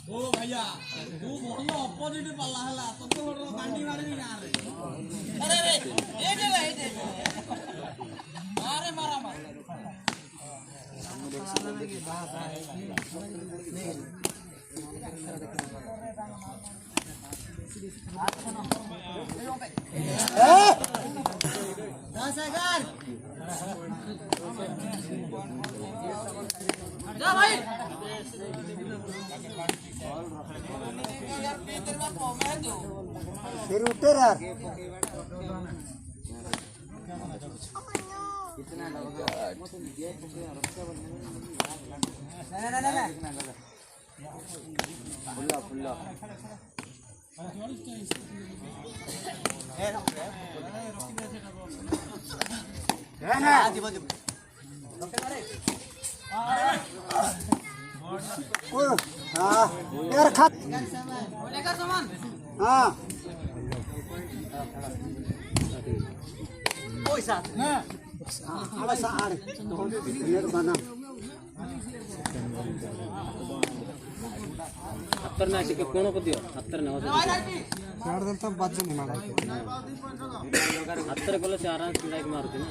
ओ भैया तू बोल ऑपोजिट पल्ला हला तो कांडी मारे यार अरे रे ये मारे मारा मार जा भाई फिर उतर यार फुल्ला फुल्ला यार खा लेकर सामान हाँ कोई साथ ना अब सार ये बना हत्तर ना के कोण को दियो हत्तर ना चार दिन तक बाजू नहीं मारा हत्तर कोले से आराम से लाइक मारती ना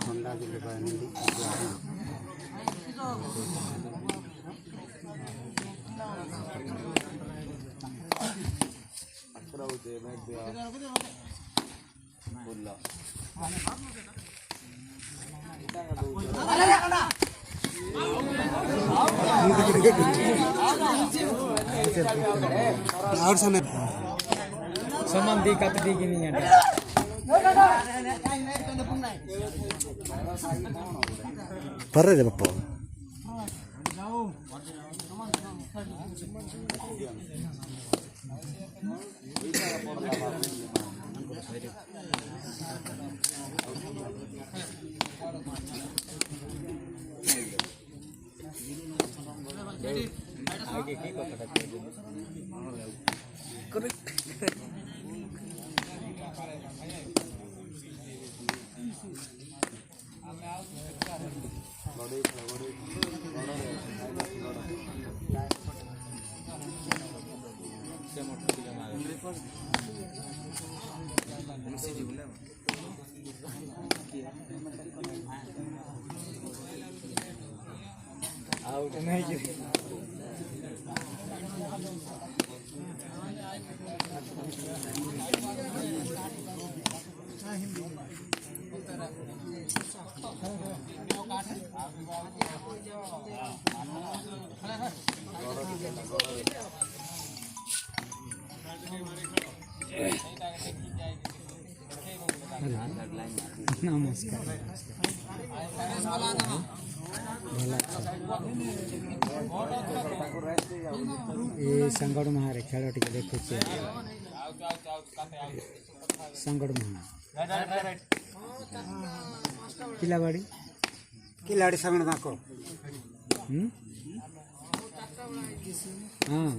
ठंडा के लिए और सामान दी कत दी की नहीं है पर रे बापा आउट नहीं की नमस्कार ये संगड़ महारे खेल टे देखु संगड़ महा किलावाड़ी किलाड़ी संगड़ मा को हाँ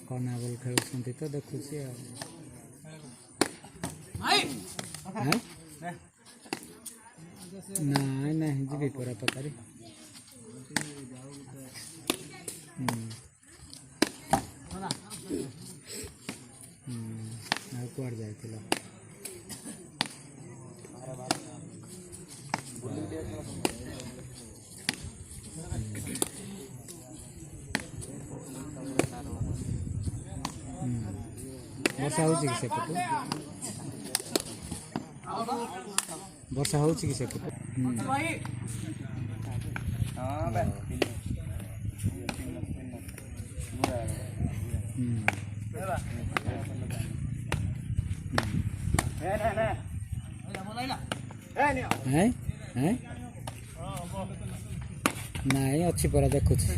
कौन बोल खेल तो देखु नहीं नहीं जी पूरा पकारी कुआड़ जाए ବର୍ଷା ହେଉଛି କି ସେପଟେ? ବର୍ଷା ହେଉଛି କି ସେପଟେ? ନାଇଁ ଅଛି ପରା ଦେଖୁଛି।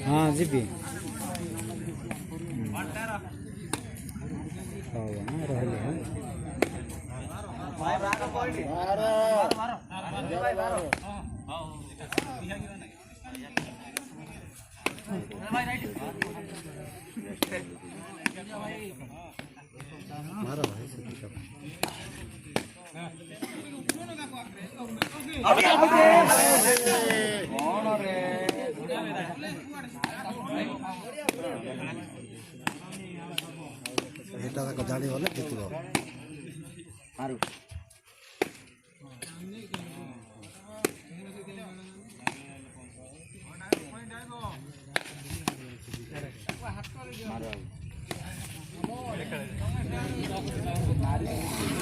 ହଁ ଯିବି। ହଉ ରହିଲି। ମାର ଭାଇ ଏଇଟା ତାକୁ ଜାଣିଗଲେ ଜିତିବ।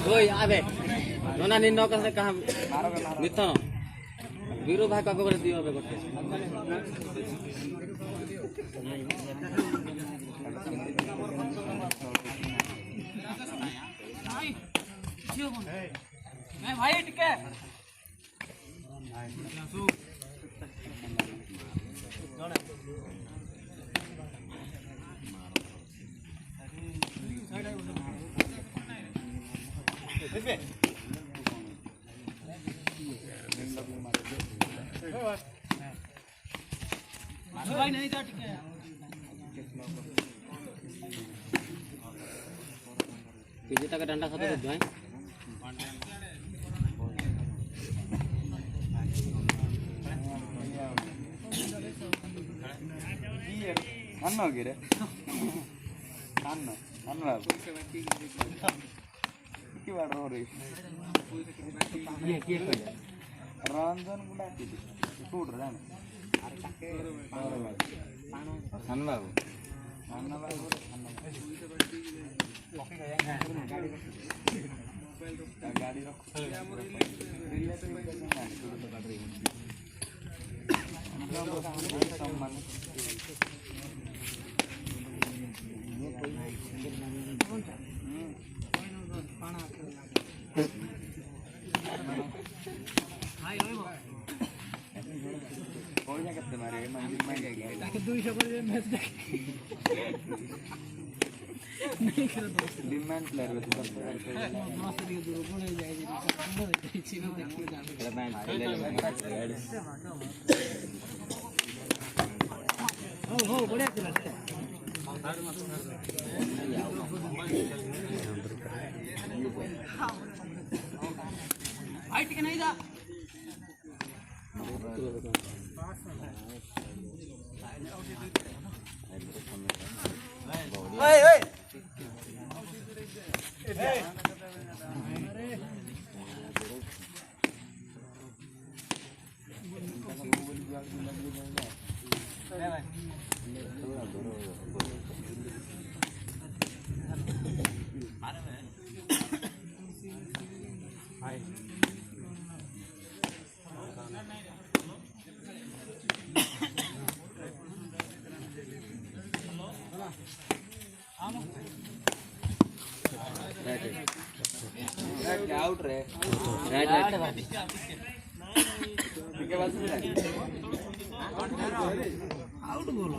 ओए आबे नोना निन्न कसे कहा मिथन वीरो भाई का करे दियो बे गोटे भाई टिके भाई नहीं था टिके पीछे तक डंडा खत्म कर दो हैं अन्न गिरे अन्न अन्न की बात हो रही रंजन गुड़ा टूट रहा है अन्न बाबू अन्न बाबू गाड़ी डिमांड प्लेयर भाई टिके नहीं था आउट रे राइट राइट ठीक है बस आउट बोलो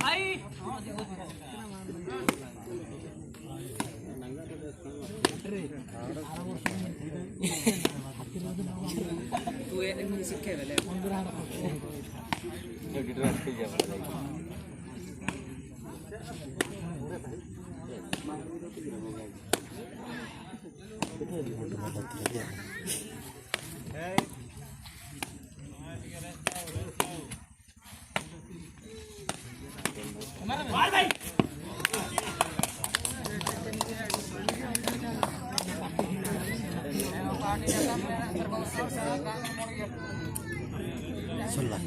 भाई तू ये सीखे वाले सुन ला